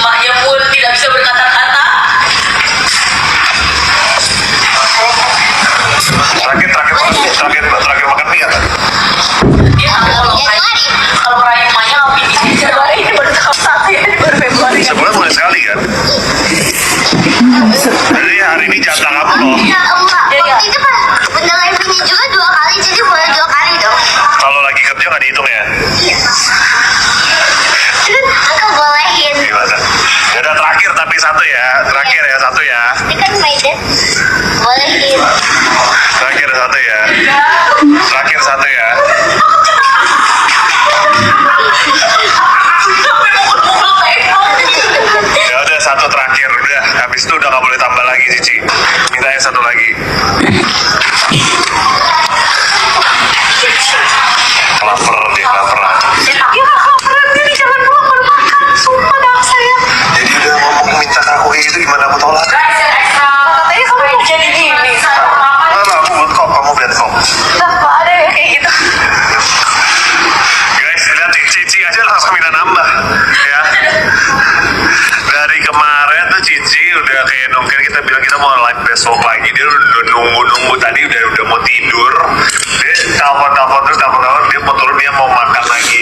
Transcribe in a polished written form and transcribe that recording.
Maknya pun tidak bisa berkata-kata. Terakhir makan mie apa? Dia tahu kalau meraih emaknya ngapain di sini. Januari ini baru tahap 1 ya, ini baru Februari. Sebulan mulai sekali kan? Jadi hari ini jatah kamu loh. Waktu itu pas bunda live-nya juga 2 kali, jadi boleh 2 kali dong. Kalau lagi kerja nggak dihitung ya? Iya. Aku bolehin. Gimana? Ya udah terakhir tapi satu ya. Terakhir ya satu ya. Ini kan my dad. Bolehin. Terakhir satu ya. Terakhir satu ya. Sampai mukul-mukul tembok. Ya udah satu terakhir udah. Habis itu udah nggak boleh tambah lagi Cici. Mintanya satu lagi. Lapar dia lapar. Ya kelaparan ini jangan pulang baru makan. Sumpah dah saya. Jadi udah ngomong minta ke aku kayak gitu gimana aku tolak? Guys, yang ekstra. Katanya kamu mau jadi gini. Makan. Enggak, aku buat kok, kamu biar kok. Gak ada ya kayak gitu. Guys, lihat Cici aja langsung minta nambah ya. Dari kemarin tuh Cici udah kayak nungguin, kita bilang kita mau live besok lagi, dia udah nunggu tadi udah mau tidur. Dia telepon terus dia mau turun, dia mau makan lagi.